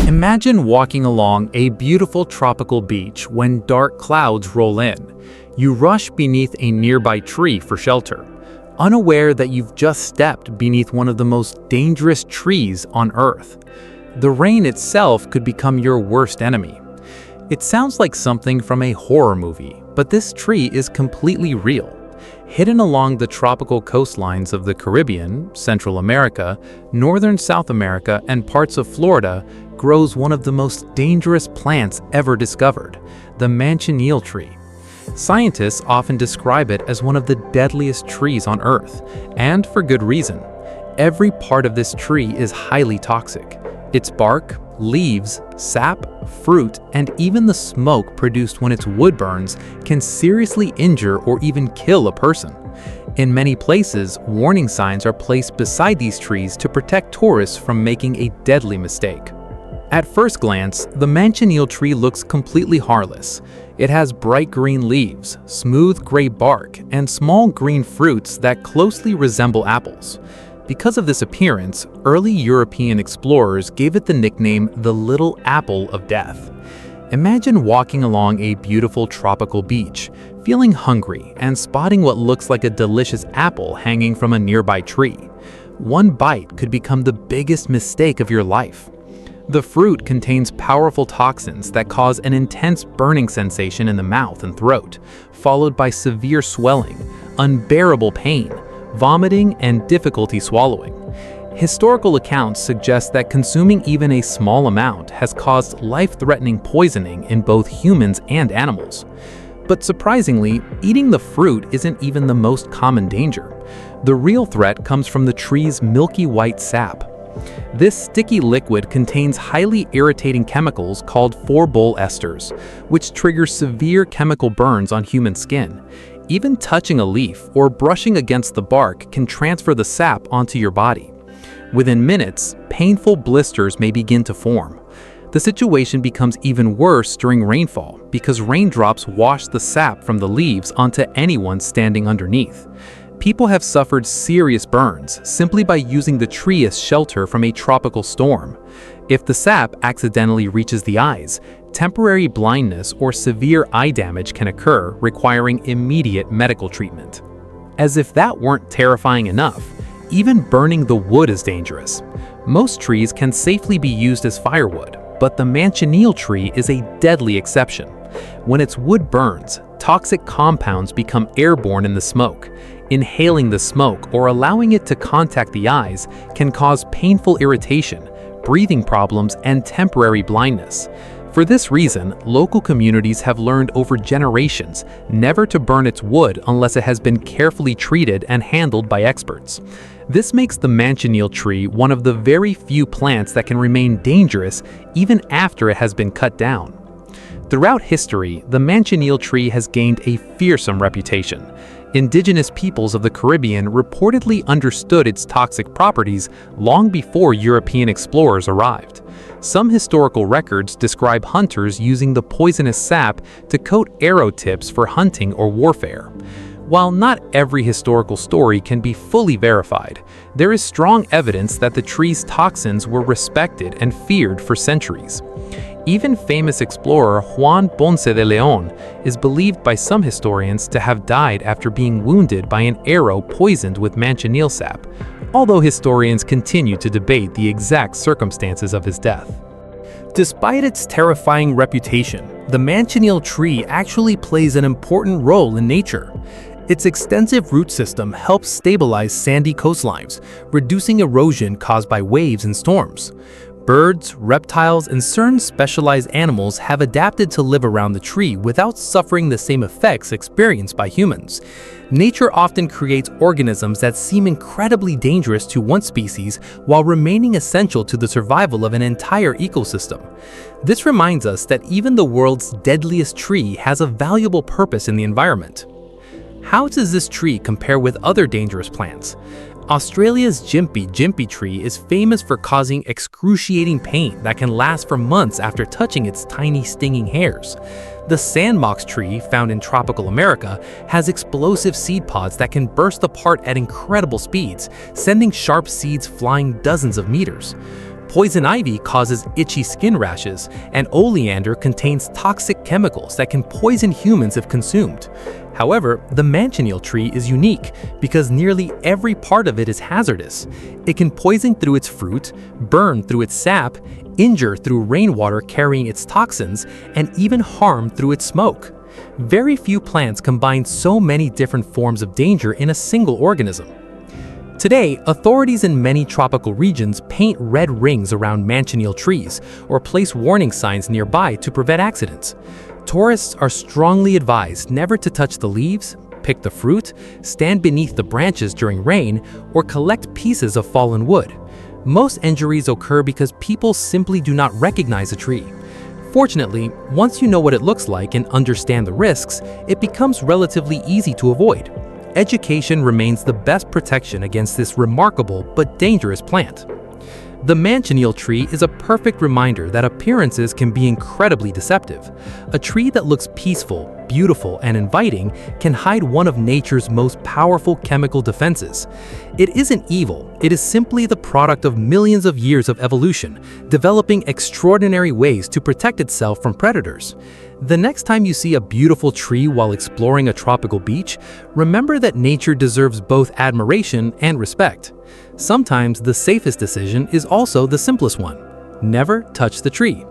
Imagine walking along a beautiful tropical beach when dark clouds roll in. You rush beneath a nearby tree for shelter, unaware that you've just stepped beneath one of the most dangerous trees on Earth. The rain itself could become your worst enemy. It sounds like something from a horror movie, but this tree is completely real. Hidden along the tropical coastlines of the Caribbean, Central America, northern South America, and parts of Florida grows one of the most dangerous plants ever discovered, the Manchineel Tree. Scientists often describe it as one of the deadliest trees on Earth, and for good reason. Every part of this tree is highly toxic. Its bark, leaves, sap, fruit, and even the smoke produced when its wood burns can seriously injure or even kill a person. In many places, warning signs are placed beside these trees to protect tourists from making a deadly mistake. At first glance, the Manchineel tree looks completely harmless. It has bright green leaves, smooth gray bark, and small green fruits that closely resemble apples. Because of this appearance, early European explorers gave it the nickname the Little Apple of Death. Imagine walking along a beautiful tropical beach, feeling hungry, and spotting what looks like a delicious apple hanging from a nearby tree. One bite could become the biggest mistake of your life. The fruit contains powerful toxins that cause an intense burning sensation in the mouth and throat, followed by severe swelling, unbearable pain, vomiting, and difficulty swallowing. Historical accounts suggest that consuming even a small amount has caused life-threatening poisoning in both humans and animals. But surprisingly, eating the fruit isn't even the most common danger. The real threat comes from the tree's milky white sap. This sticky liquid contains highly irritating chemicals called 4-bol esters, which trigger severe chemical burns on human skin. Even touching a leaf or brushing against the bark can transfer the sap onto your body. Within minutes, painful blisters may begin to form. The situation becomes even worse during rainfall because raindrops wash the sap from the leaves onto anyone standing underneath. People have suffered serious burns simply by using the tree as shelter from a tropical storm. If the sap accidentally reaches the eyes, temporary blindness or severe eye damage can occur, requiring immediate medical treatment. As if that weren't terrifying enough, even burning the wood is dangerous. Most trees can safely be used as firewood, but the Manchineel tree is a deadly exception. When its wood burns, toxic compounds become airborne in the smoke. Inhaling the smoke or allowing it to contact the eyes can cause painful irritation, breathing problems, and temporary blindness. For this reason, local communities have learned over generations never to burn its wood unless it has been carefully treated and handled by experts. This makes the Manchineel tree one of the very few plants that can remain dangerous even after it has been cut down. Throughout history, the Manchineel tree has gained a fearsome reputation. Indigenous peoples of the Caribbean reportedly understood its toxic properties long before European explorers arrived. Some historical records describe hunters using the poisonous sap to coat arrow tips for hunting or warfare. While not every historical story can be fully verified, there is strong evidence that the tree's toxins were respected and feared for centuries. Even famous explorer Juan Ponce de Leon is believed by some historians to have died after being wounded by an arrow poisoned with Manchineel sap, although historians continue to debate the exact circumstances of his death. Despite its terrifying reputation, the Manchineel tree actually plays an important role in nature. Its extensive root system helps stabilize sandy coastlines, reducing erosion caused by waves and storms. Birds, reptiles, and certain specialized animals have adapted to live around the tree without suffering the same effects experienced by humans. Nature often creates organisms that seem incredibly dangerous to one species while remaining essential to the survival of an entire ecosystem. This reminds us that even the world's deadliest tree has a valuable purpose in the environment. How does this tree compare with other dangerous plants? Australia's Gympie-Gympie Tree is famous for causing excruciating pain that can last for months after touching its tiny stinging hairs. The Sandbox Tree, found in tropical America, has explosive seed pods that can burst apart at incredible speeds, sending sharp seeds flying dozens of meters. Poison ivy causes itchy skin rashes, and oleander contains toxic chemicals that can poison humans if consumed. However, the Manchineel tree is unique because nearly every part of it is hazardous. It can poison through its fruit, burn through its sap, injure through rainwater carrying its toxins, and even harm through its smoke. Very few plants combine so many different forms of danger in a single organism. Today, authorities in many tropical regions paint red rings around Manchineel trees or place warning signs nearby to prevent accidents. Tourists are strongly advised never to touch the leaves, pick the fruit, stand beneath the branches during rain, or collect pieces of fallen wood. Most injuries occur because people simply do not recognize a tree. Fortunately, once you know what it looks like and understand the risks, it becomes relatively easy to avoid. Education remains the best protection against this remarkable but dangerous plant. The Manchineel tree is a perfect reminder that appearances can be incredibly deceptive. A tree that looks peaceful, beautiful, and inviting can hide one of nature's most powerful chemical defenses. It isn't evil, it is simply the product of millions of years of evolution, developing extraordinary ways to protect itself from predators. The next time you see a beautiful tree while exploring a tropical beach, remember that nature deserves both admiration and respect. Sometimes the safest decision is also the simplest one. Never touch the tree.